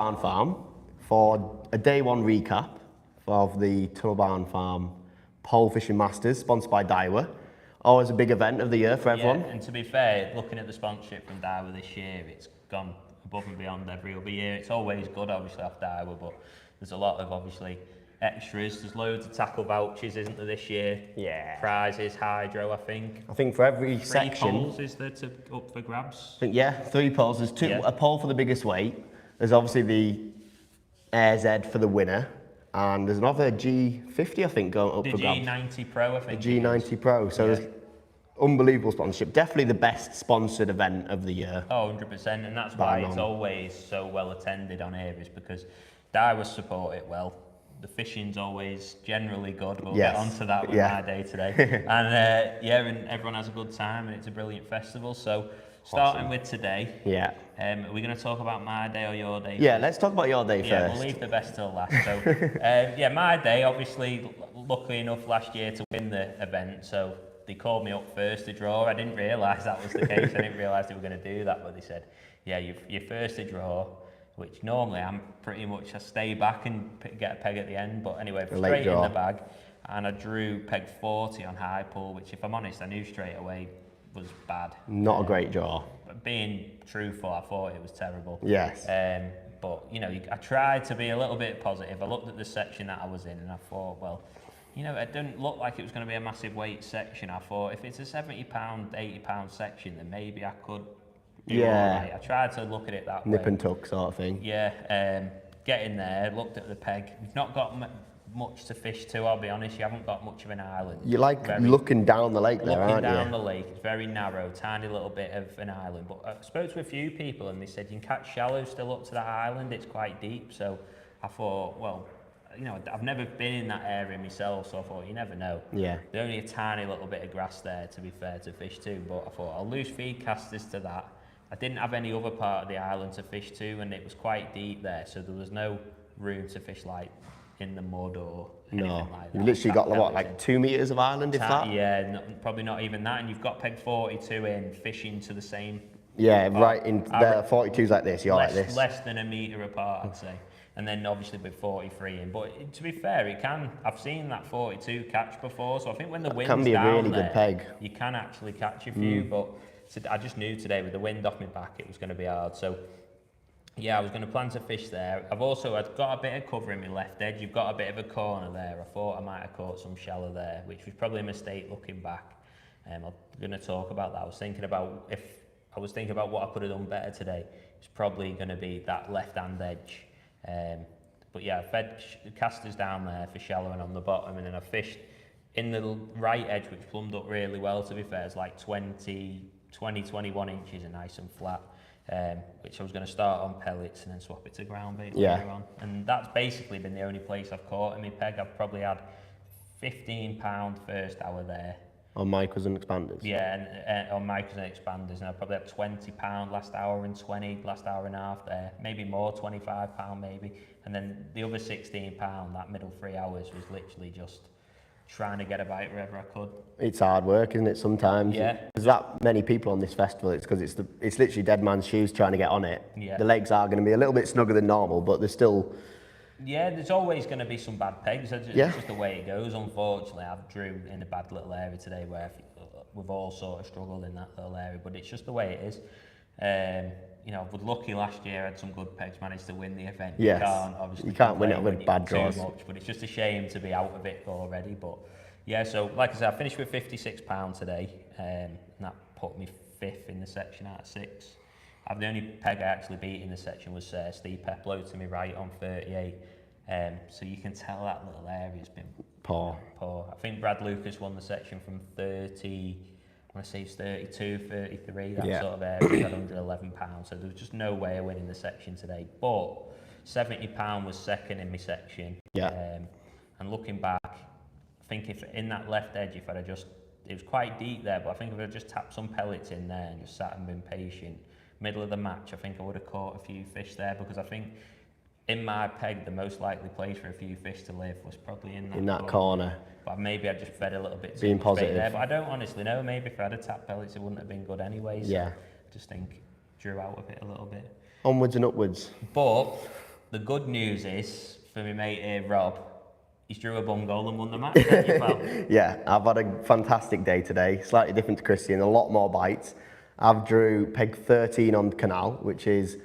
Barn Farm for a day one recap of the Tunnel Barn Farm Pole Fishing Masters, sponsored by Daiwa. Always a big event of the year for everyone. Yeah, and to be fair, looking at the sponsorship from Daiwa this year, it's gone above and beyond every other year. It's always good, obviously, off Daiwa, but there's a lot of, obviously, extras. There's loads of tackle vouchers, isn't there, this year? Yeah. Prizes, hydro, I think. I think for every 3 section... poles, is there, up for grabs? I think, yeah, 3 poles. There's a pole for the biggest weight. There's obviously the Air Z for the winner. And there's another G50, I think, going up for grabs. The G90 Pro, I think. The G90 Pro. So there's unbelievable sponsorship. Definitely the best sponsored event of the year. Oh, 100%. And that's why it's always so well attended on here, is because Daiwa support it well. The fishing's always generally good. We'll get onto that with my day today. And and everyone has a good time, and it's a brilliant festival. So starting with today, are we going to talk about my day or your day? Yeah, let's talk about your day first. Yeah, we'll leave the best till last. So my day, obviously, luckily enough last year to win the event. So they called me up first to draw. I didn't realise that was the case. I didn't realise they were going to do that, but they said, yeah, you're first to draw. Which normally I'm pretty much, I stay back and get a peg at the end, but anyway, straight in the bag, and I drew peg 40 on high pull, which if I'm honest, I knew straight away was bad. Not a great draw. But being truthful, I thought it was terrible. Yes. But, you know, I tried to be a little bit positive. I looked at the section that I was in and I thought, well, you know, it didn't look like it was going to be a massive weight section. I thought if it's a 70 pound, 80 pound section, then maybe I could I tried to look at it that way. Nip and tuck sort of thing. Yeah, get in there, looked at the peg. You've not got much to fish to, I'll be honest. You haven't got much of an island. You like looking down the lake there, aren't you? Looking down the lake, it's very narrow, tiny little bit of an island. But I spoke to a few people and they said you can catch shallow still up to that island, it's quite deep. So I thought, well, you know, I've never been in that area myself, so I thought, you never know. Yeah. There's only a tiny little bit of grass there, to be fair, to fish to. But I thought, I'll lose feed casters to that. I didn't have any other part of the island to fish to, and it was quite deep there, so there was no room to fish like in the mud or anything like that. You literally got like 2 meters of island, if that? Yeah, probably not even that, and you've got peg 42 in, fishing to the same. Yeah, right in there, 42's like this, you're like this. Less than a metre apart, I'd say. And then obviously with 43 in, but to be fair, I've seen that 42 catch before, so I think when the wind's down there, can be a really good peg. You can actually catch a few, but I just knew today with the wind off my back it was going to be hard. So yeah, I was going to plan to fish there. I've got a bit of cover in my left edge. You've got a bit of a corner there. I thought I might have caught some shallow there, which was probably a mistake looking back. I'm going to talk about that. I was thinking about what I could have done better today. It's probably going to be that left hand edge. But yeah, I fed casters down there for shallow and on the bottom, and then I fished in the right edge, which plumbed up really well, to be fair. It's like 21 inches and nice and flat, which I was going to start on pellets and then swap it to ground bait later on. And that's basically been the only place I've caught in my peg. I've probably had 15 pound first hour there. On micros and expanders? Yeah, and on micros and expanders, and I probably had 20 pound last hour and 20 last hour and a half there, maybe more, 25 pound maybe. And then the other 16 pound, that middle 3 hours was literally just trying to get a bite wherever I could. It's hard work, isn't it, sometimes? Yeah. There's that many people on this festival, it's because it's literally dead man's shoes trying to get on it. Yeah. The legs are going to be a little bit snugger than normal, but they're still... Yeah, there's always going to be some bad pegs. It's just the way it goes. Unfortunately, I've drew in a bad little area today where we've all sort of struggled in that little area, but it's just the way it is. You know, I was lucky last year, I had some good pegs, managed to win the event. Yes. You can't win it with bad draws. Too much, but it's just a shame to be out of it already. But yeah, so like I said, I finished with 56 pound today, and that put me 5th in the section out of 6. The only peg I actually beat in the section was Steve Peplow to me right on 38. So you can tell that little area's been poor. I think Brad Lucas won the section from 30, I want to say it's 32, 33, that sort of area. He had 111 pounds, so there was just no way of winning the section today. But 70 pound was second in my section. Yeah. And looking back, I think if in that left edge, if I'd have just, it was quite deep there, but I think if I'd just tapped some pellets in there and just sat and been patient, middle of the match, I think I would have caught a few fish there, because I think in my peg, the most likely place for a few fish to live was probably in that corner. But maybe I just fed a little bit too much bait there. But I don't honestly know. Maybe if I had a tap pellets, it wouldn't have been good anyway. So I just think drew out of it a little bit. Onwards and upwards. But the good news is, for my mate here, Rob, he's drew a bum goal and won the match, didn't you, pal? Yeah, I've had a fantastic day today, slightly different to Christian, a lot more bites. I've drew peg 13 on canal, which is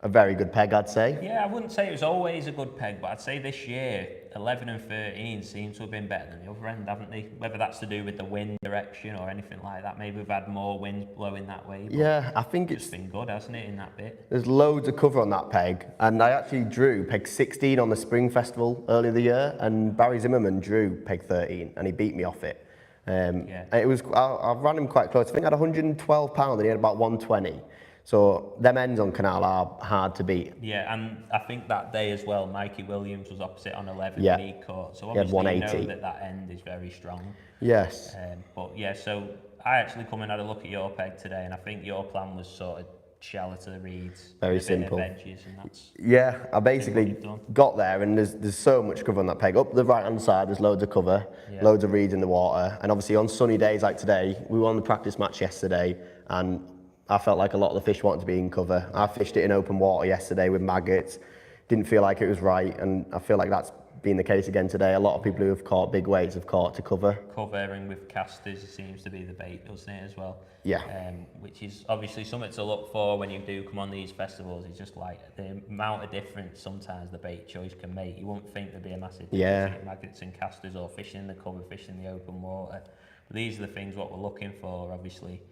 a very good peg, I'd say. Yeah, I wouldn't say it was always a good peg, but I'd say this year, 11 and 13 seem to have been better than the other end, haven't they? Whether that's to do with the wind direction or anything like that. Maybe we've had more winds blowing that way. Yeah, I think It's been good, hasn't it, in that bit? there's loads of cover on that peg, and I actually drew peg 16 on the Spring Festival earlier the year, and Barry Zimmerman drew peg 13, and he beat me off it. It was I ran him quite close. I think I had £112 and he had about 120. So them ends on canal are hard to beat. Yeah, and I think that day as well, Mikey Williams was opposite on 11 Yeah. and he caught. So He had obviously you 180. know that end is very strong. Yes. But yeah, so I actually come and had a look at your peg today, and I think your plan was sort of shallow to the reeds. Very a bit simple. of edges, and that's Yeah, I basically you've done. got there and there's so much cover on that peg. Up the right hand side there's loads of cover, Yeah. loads of reeds in the water, and obviously on sunny days like today, we won the practice match yesterday and I felt like a lot of the fish wanted to be in cover. I fished it in open water yesterday with maggots, didn't feel like it was right, and I feel like that's been the case again today. A lot of people who have caught big weights have caught to cover. covering with casters seems to be the bait, doesn't it, as well? Yeah. Which is obviously something to look for when you do come on these festivals. It's just like the amount of difference sometimes the bait choice can make. You wouldn't think there'd be a massive difference Yeah. between maggots and casters or fishing in the cover, fishing in the open water. But these are the things what we're looking for, obviously.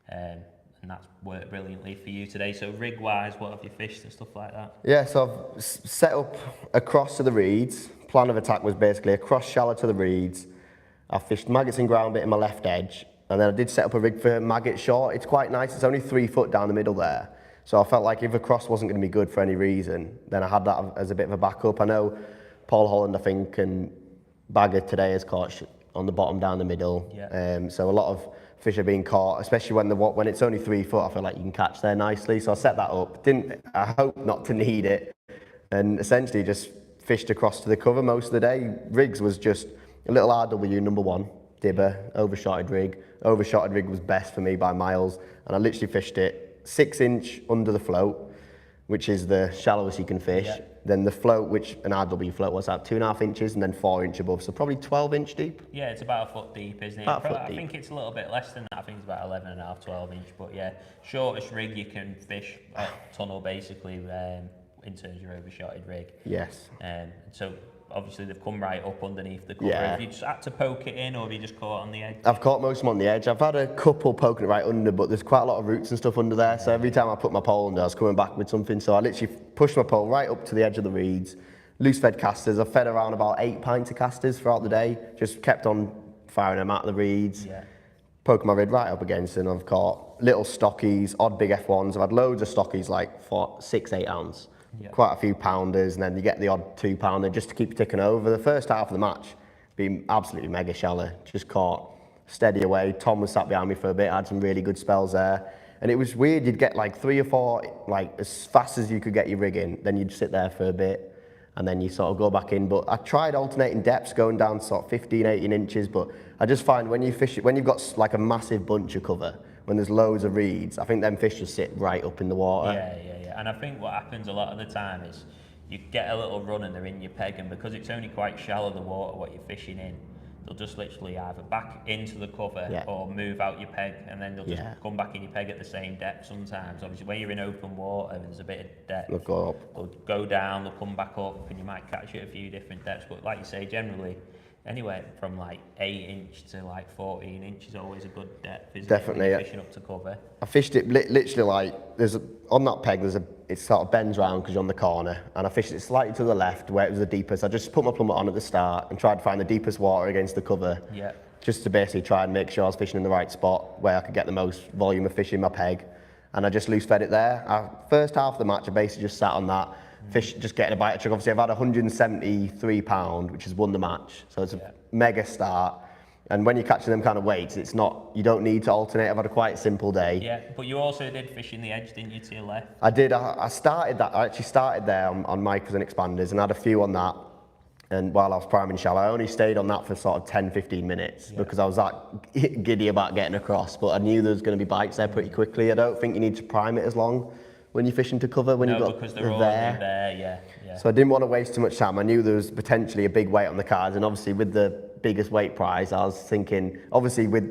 And that's worked brilliantly for you today. So rig-wise, what have you fished and stuff like that? Yeah, so I've set up across to the reeds. Plan of attack was basically across shallow to the reeds. I fished maggots and ground bit in my left edge, and then I did set up a rig for maggot short. It's quite nice, it's only 3 foot down the middle there. So I felt like if across wasn't going to be good for any reason, then I had that as a bit of a backup. I know Paul Holland, I think, and Bagger today has caught on the bottom down the middle. Yeah. So a lot of fish are being caught, especially when it's only 3 foot. I feel like you can catch there nicely. So I set that up. I hope not to need it, and essentially just fished across to the cover most of the day. Rigs was just a little RW number 1 dibber, overshotted rig. Overshotted rig was best for me by miles, and I literally fished it 6-inch under the float, which is the shallowest you can fish. Yeah. Then the float, which an RW float was at 2.5 inches, and then 4-inch above, so probably 12-inch deep. Yeah, it's about a foot deep, isn't it? About a foot I deep. think it's a little bit less than that. I think it's about 11.5, 12 inch. But yeah, shortest rig you can fish a tunnel basically in terms of your overshotted rig. Yes. So obviously they've come right up underneath the cover. Yeah. Have you just had to poke it in, or have you just caught on the edge? I've caught most of them on the edge. I've had a couple poking it right under, but there's quite a lot of roots and stuff under there. So every time I put my pole under, I was coming back with something. So I literally pushed my pole right up to the edge of the reeds. Loose fed casters. I've fed around about 8 pints of casters throughout the day. Just kept on firing them out of the reeds. Yeah. Poking my rig right up against it, and I've caught little stockies, odd big F1s. I've had loads of stockies, like 6-8 ounce. Yeah. Quite a few pounders, and then you get the odd 2-pounder just to keep ticking over. The first half of the match been absolutely mega shallow. Just caught steady away. Tom was sat behind me for a bit. I had some really good spells there. And it was weird, you'd get like 3 or 4, like as fast as you could get your rig in, then you'd sit there for a bit, and then you sort of go back in. But I tried alternating depths, going down sort of 15, 18 inches, but I just find when you fish it, when you've got like a massive bunch of cover, when there's loads of reeds, I think them fish just sit right up in the water. Yeah. And I think what happens a lot of the time is you get a little run and they're in your peg, and because it's only quite shallow, the water what you're fishing in, they'll just literally either back into the cover or move out your peg, and then they'll just come back in your peg at the same depth sometimes. Obviously, when you're in open water and there's a bit of depth, They'll go up. they'll go down, they'll come back up, and you might catch it at a few different depths. But like you say, generally, anywhere from like 8 inch to like 14 inch is always a good depth, isn't Definitely, it, when you're yeah. fishing up to cover. I fished it literally like, on that peg, it sort of bends round because you're on the corner, and I fished it slightly to the left where it was the deepest. I just put my plummet on at the start and tried to find the deepest water against the cover. Yeah. Just to basically try and make sure I was fishing in the right spot where I could get the most volume of fish in my peg. And I just loose fed it there. First half of the match, I basically just sat on that, fish, just getting a bite of trick. Obviously, I've had 173 pound, which has won the match. So it's a mega start. And when you're catching them kind of weights, it's not, you don't need to alternate. I've had a quite simple day. Yeah, but you also did fish in the edge, didn't you, to your left? I did. I started that. I actually started there on micros and expanders and had a few on that. And while I was priming shallow, I only stayed on that for sort of 10, 15 minutes because I was that giddy about getting across. But I knew there was going to be bites there pretty quickly. I don't think you need to prime it as long when you're fishing to cover, when no, you've got because they're all there, yeah. So I didn't want to waste too much time. I knew there was potentially a big weight on the cards, and obviously with the biggest weight prize, I was thinking, obviously with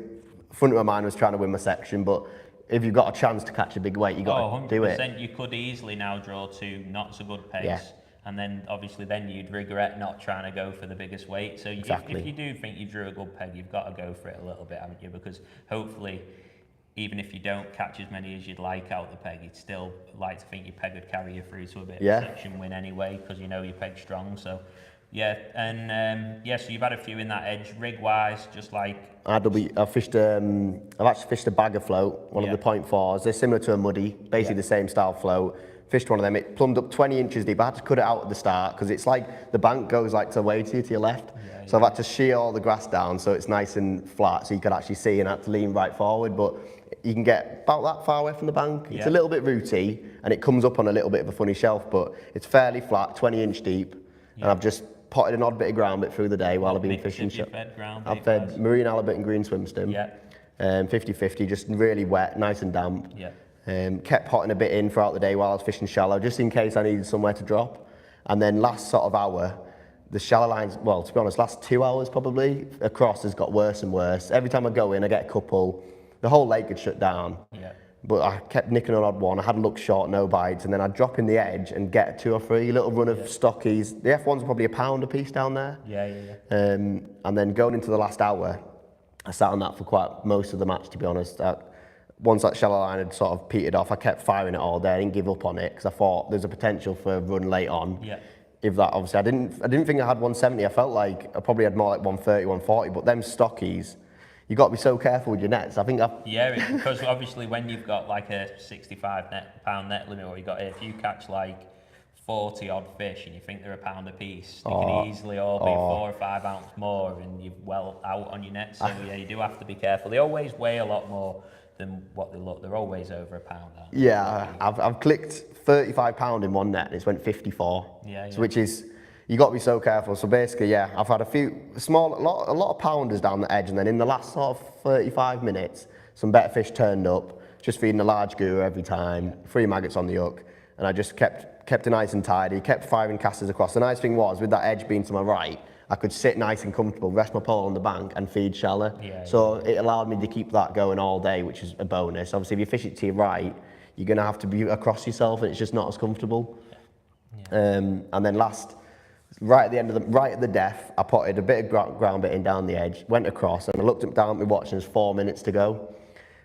front of my mind was trying to win my section, but if you've got a chance to catch a big weight, you got to do it. You could easily now draw 2 not so good pegs. Yeah. And then obviously then you'd regret not trying to go for the biggest weight. So Exactly. if you do think you drew a good peg, you've got to go for it a little bit, haven't you? Because hopefully, even if you don't catch as many as you'd like out the peg, you'd still like to think your peg would carry you through to a bit of a section win anyway, because you know your peg's strong. So yeah, and so you've had a few in that edge. Rig wise, just like I've actually fished a bagger float, one of the 0.4s. They're similar to a muddy, basically the same style float. Fished one of them, it plumbed up 20 inches deep. I had to cut it out at the start because it's like the bank goes like away to your left. So I've had to shear all the grass down so it's nice and flat so you could actually see, and I had to lean right forward. But you can get about that far away from the bank. It's a little bit rooty and it comes up on a little bit of a funny shelf, but it's fairly flat, 20-inch deep. And I've just potted an odd bit of ground bit through the day while I've been fishing. I've fed marine halibut and green swim stem. 50-50, just really wet, nice and damp. Kept potting a bit in throughout the day while I was fishing shallow, just in case I needed somewhere to drop. And then last sort of hour, the shallow lines, well, to be honest, last 2 hours probably, across has got worse and worse. Every time I go in, I get a couple. The whole lake had shut down. But I kept nicking an odd one. I had a look short, no bites, and then I'd drop in the edge and get 2 or 3 little run of stockies. The F1s are probably £1 a piece down there. And then going into the last hour, I sat on that for quite most of the match, to be honest. Once that shallow line had sort of petered off, I kept firing it all day. I didn't give up on it because I thought there's a potential for a run late on. If that, obviously, I didn't think I had 170. I felt like I probably had more like 130, 140. But them stockies, you got to be so careful with your nets. I think because obviously when you've got like a 65-pound net limit, or if you catch like 40 odd fish and you think they're £1 a piece, they can easily all be 4 or 5 ounce more, and you're well out on your net. So you do have to be careful. They always weigh a lot more than what they look. They're always over £1, aren't they? I've clicked £35 in one net and it's went 54. So which is, you got to be so careful. So basically, I've had a lot of pounders down the edge, and then in the last sort of 35 minutes, some better fish turned up, just feeding a large guru every time, 3 maggots on the hook, and I just kept it nice and tidy, kept firing casters across. The nice thing was, with that edge being to my right, I could sit nice and comfortable, rest my pole on the bank and feed shallow. So it allowed me to keep that going all day, which is a bonus. Obviously, if you fish it to your right, you're going to have to be across yourself and it's just not as comfortable. And then right at the death, I potted a bit of ground bit in down the edge, went across, and I looked down at my watch and there's 4 minutes to go.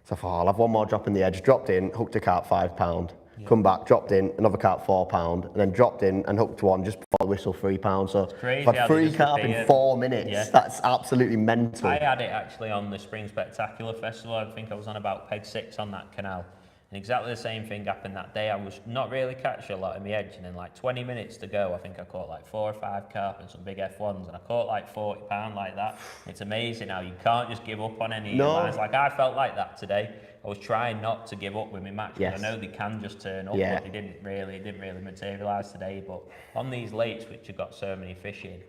So I thought, I'll have one more drop in the edge, dropped in, hooked a carp £5. Come back, dropped in, another carp £4, and then dropped in and hooked one just before the whistle £3. So I've had 3 carp in 4 minutes. That's absolutely mental. I had it actually on the Spring Spectacular Festival. I think I was on about peg 6 on that canal. And exactly the same thing happened that day. I was not really catching a lot in the edge, and then like 20 minutes to go, I think I caught like 4 or 5 carp and some big F1s, and I caught like £40 like that. It's amazing how you can't just give up on any of your lines. Like I felt like that today. I was trying not to give up with my match, because I know they can just turn up, but it didn't really materialise today. But on these lakes, which have got so many fish in,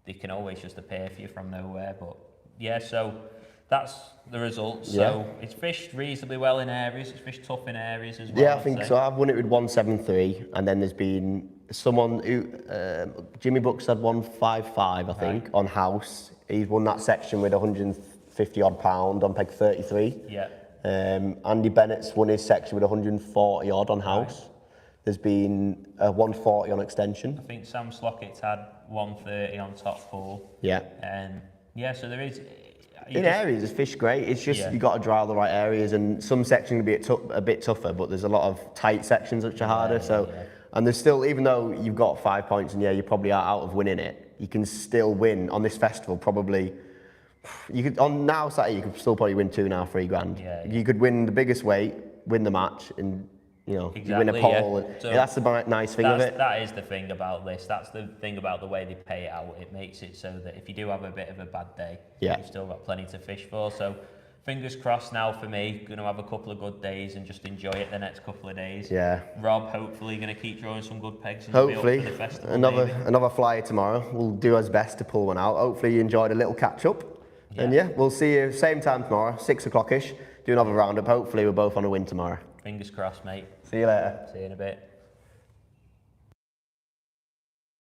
they can always just appear for you from nowhere. But so that's the results. So it's fished reasonably well in areas, it's fished tough in areas as well. I think so. I've won it with 173, and then there's been someone who, Jimmy Bucks had 155, I think, on house. He's won that section with 150 odd pound on peg 33. Andy Bennett's won his section with 140 odd on house. There's been 140 on extension. I think Sam Slockett's had 130 on top pool. So there is. In areas, it's fish great. It's just you got to draw the right areas, and some sections can be a bit tougher, but there's a lot of tight sections which are harder. And there's still, even though you've got 5 points and you probably are out of winning it, you can still win on this festival. Probably you could Saturday you could still probably win 2.5, 3 grand. You could win the biggest weight, win the match, and you win a pole. So that's the nice thing of it. That is the thing about this. That's the thing about the way they pay it out. It makes it so that if you do have a bit of a bad day, you've still got plenty to fish for. So fingers crossed now for me. Going to have a couple of good days and just enjoy it the next couple of days. Rob, hopefully going to keep drawing some good pegs. And hopefully, be up for the festival, another flyer tomorrow. We'll do our best to pull one out. Hopefully you enjoyed a little catch up. And we'll see you same time tomorrow, 6 o'clock-ish. Do another roundup. Hopefully we're both on a win tomorrow. Fingers crossed, mate. See you later. See you in a bit.